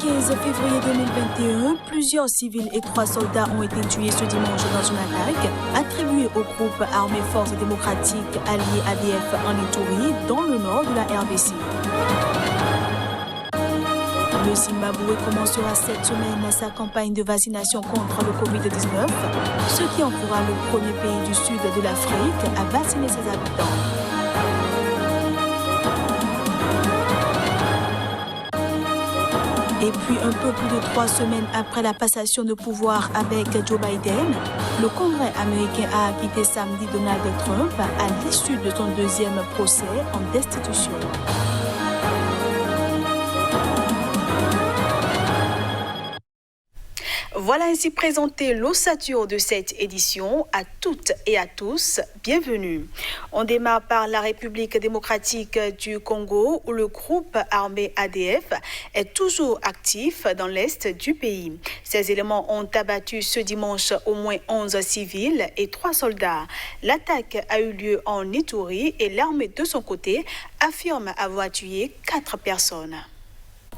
15 février 2021, plusieurs civils et 3 soldats ont été tués ce dimanche dans une attaque attribuée au groupe armé Forces démocratiques alliées ADF en Ituri, dans le nord de la RDC. Le Zimbabwe commencera cette semaine sa campagne de vaccination contre le Covid-19, ce qui en fera le premier pays du sud de l'Afrique à vacciner ses habitants. Et puis, un peu plus de 3 semaines après la passation de pouvoir avec Joe Biden, le Congrès américain a acquitté samedi Donald Trump à l'issue de son deuxième procès en destitution. Voilà ainsi présenté l'ossature de cette édition. À toutes et à tous, bienvenue. On démarre par la République démocratique du Congo où le groupe armé ADF est toujours actif dans l'est du pays. Ces éléments ont abattu ce dimanche au moins 11 civils et 3 soldats. L'attaque a eu lieu en Ituri et l'armée de son côté affirme avoir tué 4 personnes.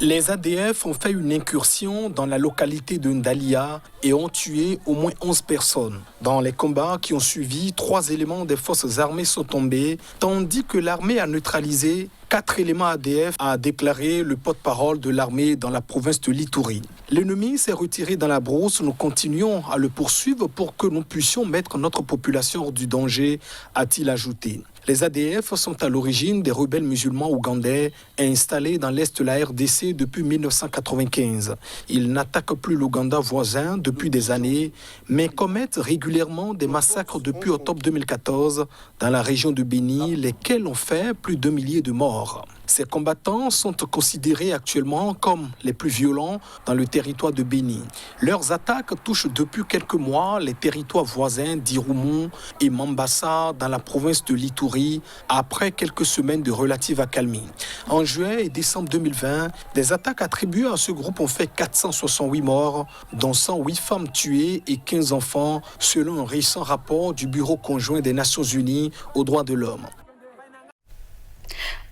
Les ADF ont fait une incursion dans la localité de Ndalia et ont tué au moins 11 personnes. Dans les combats qui ont suivi, 3 éléments des forces armées sont tombés, tandis que l'armée a neutralisé 4 éléments ADF, a déclaré le porte-parole de l'armée dans la province de l'Ituri. L'ennemi s'est retiré dans la brousse, nous continuons à le poursuivre pour que nous puissions mettre notre population hors du danger, a-t-il ajouté. Les ADF sont à l'origine des rebelles musulmans ougandais installés dans l'est de la RDC depuis 1995. Ils n'attaquent plus l'Ouganda voisin depuis des années, mais commettent régulièrement des massacres depuis octobre 2014 dans la région de Béni, lesquels ont fait plus de milliers de morts. Ces combattants sont considérés actuellement comme les plus violents dans le territoire de Béni. Leurs attaques touchent depuis quelques mois les territoires voisins d'Irumu et Mambasa dans la province de l'Ituri après quelques semaines de relative accalmie. En juin et décembre 2020, des attaques attribuées à ce groupe ont fait 468 morts, dont 108 femmes tuées et 15 enfants, selon un récent rapport du Bureau conjoint des Nations Unies aux droits de l'homme.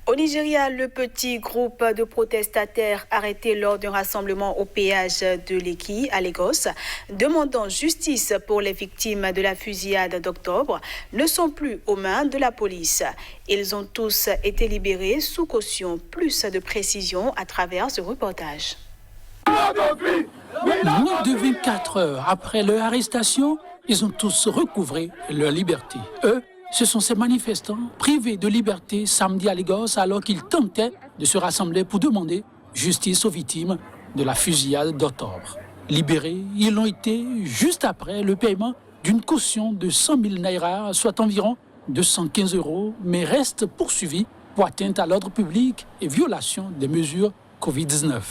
Au Nigeria, le petit groupe de protestataires arrêtés lors d'un rassemblement au péage de Lekki à Lagos, demandant justice pour les victimes de la fusillade d'octobre, ne sont plus aux mains de la police. Ils ont tous été libérés sous caution. Plus de précisions à travers ce reportage. Moins de 24 heures après leur arrestation, ils ont tous recouvré leur liberté. Eux, ce sont ces manifestants privés de liberté samedi à Lagos alors qu'ils tentaient de se rassembler pour demander justice aux victimes de la fusillade d'octobre. Libérés, ils l'ont été juste après le paiement d'une caution de 100 000 naira, soit environ 215 €, mais restent poursuivis pour atteinte à l'ordre public et violation des mesures Covid-19.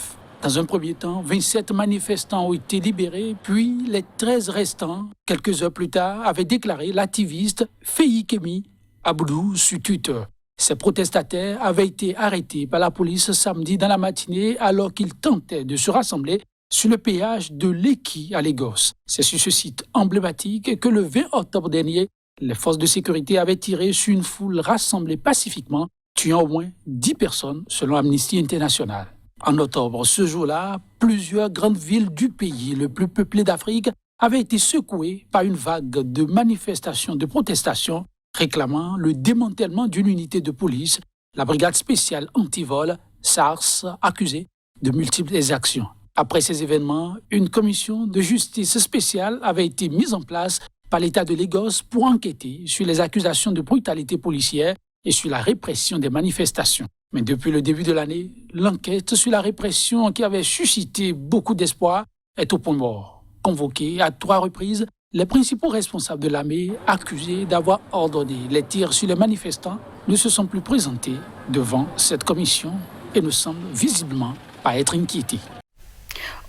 Dans un premier temps, 27 manifestants ont été libérés, puis les 13 restants, quelques heures plus tard, avaient déclaré l'activiste Feyikemi Aboudou sur Twitter. Ces protestataires avaient été arrêtés par la police samedi dans la matinée alors qu'ils tentaient de se rassembler sur le péage de Lekki à Lagos. C'est sur ce site emblématique que le 20 octobre dernier, les forces de sécurité avaient tiré sur une foule rassemblée pacifiquement, tuant au moins 10 personnes selon Amnesty International. En octobre, ce jour-là, plusieurs grandes villes du pays le plus peuplé d'Afrique avaient été secouées par une vague de manifestations, de protestations réclamant le démantèlement d'une unité de police, la brigade spéciale anti-vol, SARS, accusée de multiples exactions. Après ces événements, une commission de justice spéciale avait été mise en place par l'État de Lagos pour enquêter sur les accusations de brutalité policière et sur la répression des manifestations. Mais depuis le début de l'année, l'enquête sur la répression qui avait suscité beaucoup d'espoir est au point mort. Convoqués à 3 reprises, les principaux responsables de l'armée, accusés d'avoir ordonné les tirs sur les manifestants, ne se sont plus présentés devant cette commission et ne semblent visiblement pas être inquiétés.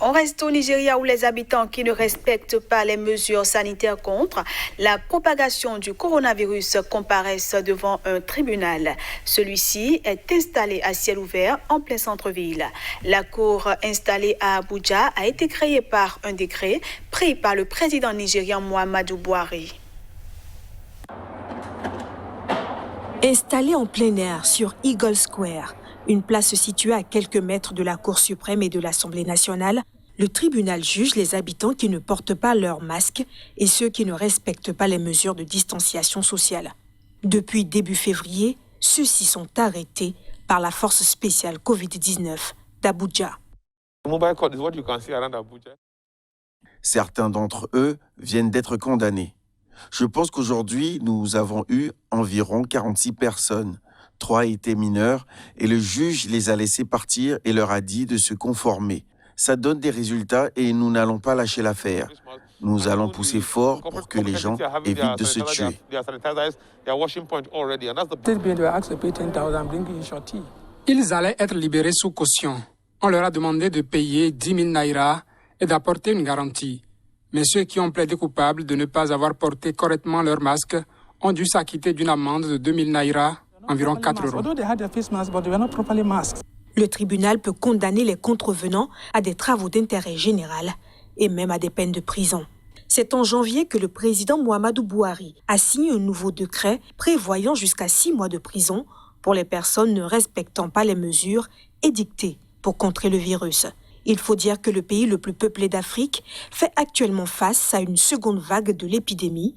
On reste au Nigeria où les habitants qui ne respectent pas les mesures sanitaires contre la propagation du coronavirus comparaissent devant un tribunal. Celui-ci est installé à ciel ouvert en plein centre-ville. La cour installée à Abuja a été créée par un décret pris par le président nigérian Muhammadu Buhari. Installé en plein air sur Eagle Square, Une place située à quelques mètres de la Cour suprême et de l'Assemblée nationale, le tribunal juge les habitants qui ne portent pas leur masque et ceux qui ne respectent pas les mesures de distanciation sociale. Depuis début février, ceux-ci sont arrêtés par la force spéciale Covid-19 d'Abuja. Certains d'entre eux viennent d'être condamnés. Je pense qu'aujourd'hui, nous avons eu environ 46 personnes. 3 étaient mineurs et le juge les a laissés partir et leur a dit de se conformer. Ça donne des résultats et nous n'allons pas lâcher l'affaire. Nous allons pousser fort pour que les gens évitent de se tuer. Ils allaient être libérés sous caution. On leur a demandé de payer 10 000 naira et d'apporter une garantie. Mais ceux qui ont plaidé coupables de ne pas avoir porté correctement leur masque ont dû s'acquitter d'une amende de 2 000 naira, environ 4 euros. Le tribunal peut condamner les contrevenants à des travaux d'intérêt général et même à des peines de prison. C'est en janvier que le président Muhammadu Buhari a signé un nouveau décret prévoyant jusqu'à 6 mois de prison pour les personnes ne respectant pas les mesures édictées pour contrer le virus. Il faut dire que le pays le plus peuplé d'Afrique fait actuellement face à une seconde vague de l'épidémie.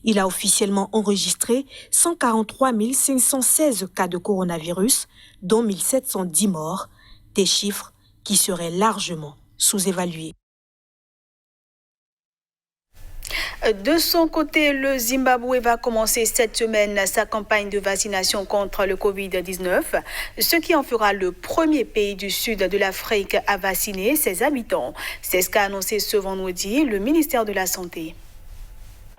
Il a officiellement enregistré 143 516 cas de coronavirus, dont 1710 morts, des chiffres qui seraient largement sous-évalués. De son côté, le Zimbabwe va commencer cette semaine sa campagne de vaccination contre le Covid-19, ce qui en fera le premier pays du sud de l'Afrique à vacciner ses habitants. C'est ce qu'a annoncé ce vendredi le ministère de la Santé.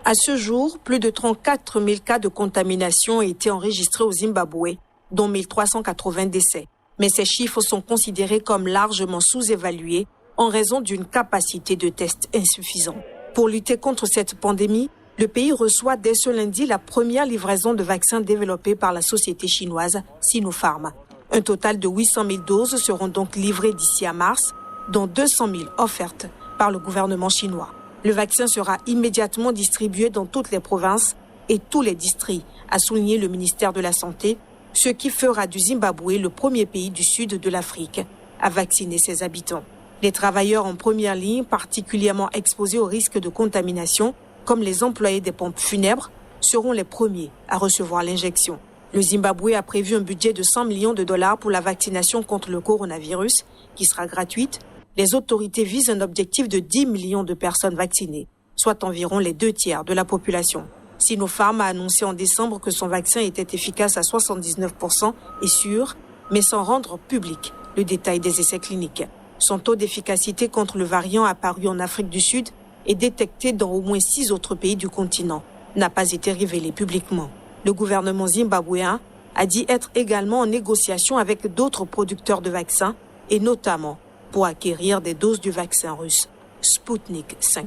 À ce jour, plus de 34 000 cas de contamination ont été enregistrés au Zimbabwe, dont 1380 décès. Mais ces chiffres sont considérés comme largement sous-évalués en raison d'une capacité de test insuffisante. Pour lutter contre cette pandémie, le pays reçoit dès ce lundi la première livraison de vaccins développés par la société chinoise Sinopharm. Un total de 800 000 doses seront donc livrées d'ici à mars, dont 200 000 offertes par le gouvernement chinois. Le vaccin sera immédiatement distribué dans toutes les provinces et tous les districts, a souligné le ministère de la Santé, ce qui fera du Zimbabwe le premier pays du sud de l'Afrique à vacciner ses habitants. Les travailleurs en première ligne, particulièrement exposés au risque de contamination, comme les employés des pompes funèbres, seront les premiers à recevoir l'injection. Le Zimbabwe a prévu un budget de 100 millions de dollars pour la vaccination contre le coronavirus, qui sera gratuite. Les autorités visent un objectif de 10 millions de personnes vaccinées, soit environ les 2/3 de la population. Sinopharm a annoncé en décembre que son vaccin était efficace à 79% et sûr, mais sans rendre public le détail des essais cliniques. Son taux d'efficacité contre le variant apparu en Afrique du Sud et détecté dans au moins 6 autres pays du continent n'a pas été révélé publiquement. Le gouvernement zimbabwéen a dit être également en négociation avec d'autres producteurs de vaccins et notamment pour acquérir des doses du vaccin russe Sputnik 5.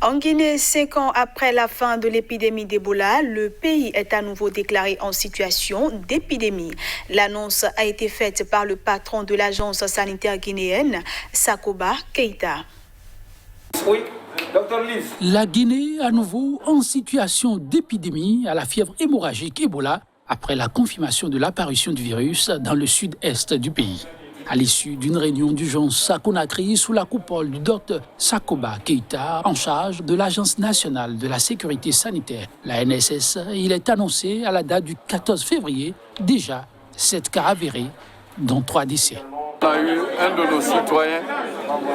En Guinée, 5 ans après la fin de l'épidémie d'Ebola, le pays est à nouveau déclaré en situation d'épidémie. L'annonce a été faite par le patron de l'agence sanitaire guinéenne, Sakoba Keita. Oui, Dr. Liz. La Guinée, à nouveau en situation d'épidémie à la fièvre hémorragique Ebola, après la confirmation de l'apparition du virus dans le sud-est du pays. À l'issue d'une réunion d'urgence à Conakry sous la coupole du docteur Sakoba Keita, en charge de l'Agence nationale de la sécurité sanitaire, la NSS, il est annoncé à la date du 14 février déjà 7 cas avérés, dont 3 décès. On a eu un de nos citoyens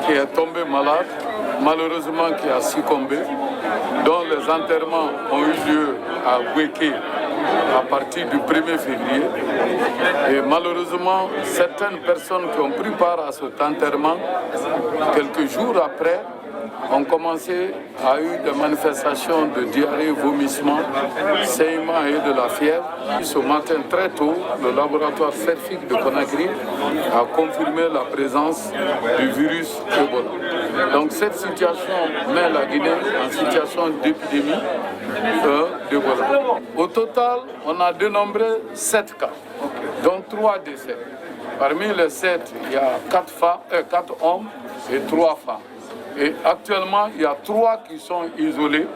qui est tombé malade, malheureusement qui a succombé, dont les enterrements ont eu lieu à Bouéké à partir du 1er février. Et malheureusement, certaines personnes qui ont pris part à cet enterrement, quelques jours après, ont commencé à eu des manifestations de diarrhée, vomissement, saignement et de la fièvre. Ce matin, très tôt, le laboratoire scientifique de Conakry a confirmé la présence du virus Ebola. Donc cette situation met la Guinée en situation d'épidémie d'Ebola. Au total, on a dénombré 7 cas, dont 3 décès. Parmi les 7, il y a 4 hommes et 3 femmes. Et actuellement, il y a 3 qui sont isolés,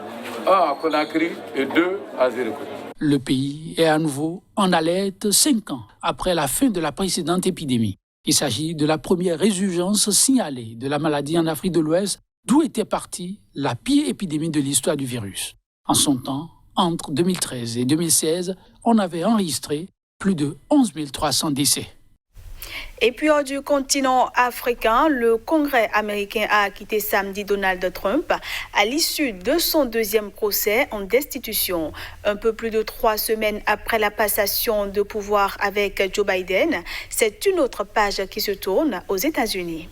1 à Conakry et 2 à Zérékoui. Le pays est à nouveau en alerte 5 ans après la fin de la précédente épidémie. Il s'agit de la première résurgence signalée de la maladie en Afrique de l'Ouest, d'où était partie la pire épidémie de l'histoire du virus. En son temps, entre 2013 et 2016, on avait enregistré plus de 11 300 décès. Et puis hors du continent africain, le Congrès américain a acquitté samedi Donald Trump à l'issue de son deuxième procès en destitution. Un peu plus de 3 semaines après la passation de pouvoir avec Joe Biden, c'est une autre page qui se tourne aux États-Unis.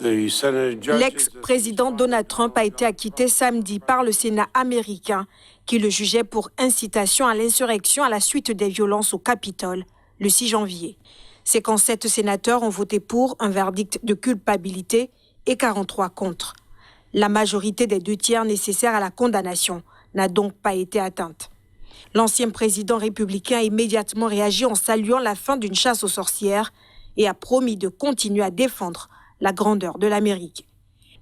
L'ex-président Donald Trump a été acquitté samedi par le Sénat américain qui le jugeait pour incitation à l'insurrection à la suite des violences au Capitole le 6 janvier. C'est quand 7 sénateurs ont voté pour un verdict de culpabilité et 43 contre. La majorité des 2/3 nécessaires à la condamnation n'a donc pas été atteinte. L'ancien président républicain a immédiatement réagi en saluant la fin d'une chasse aux sorcières et a promis de continuer à défendre la grandeur de l'Amérique.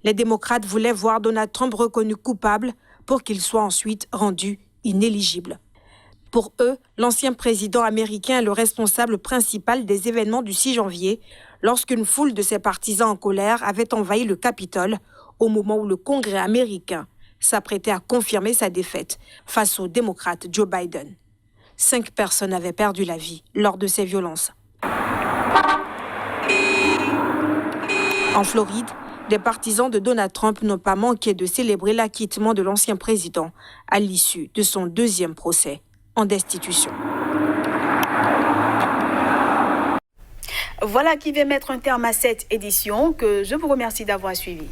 Les démocrates voulaient voir Donald Trump reconnu coupable pour qu'il soit ensuite rendu inéligible. Pour eux, l'ancien président américain est le responsable principal des événements du 6 janvier, lorsqu'une foule de ses partisans en colère avait envahi le Capitole au moment où le Congrès américain s'apprêtait à confirmer sa défaite face au démocrate Joe Biden. 5 personnes avaient perdu la vie lors de ces violences. En Floride, des partisans de Donald Trump n'ont pas manqué de célébrer l'acquittement de l'ancien président à l'issue de son deuxième procès en destitution. Voilà qui vient mettre un terme à cette édition que je vous remercie d'avoir suivi.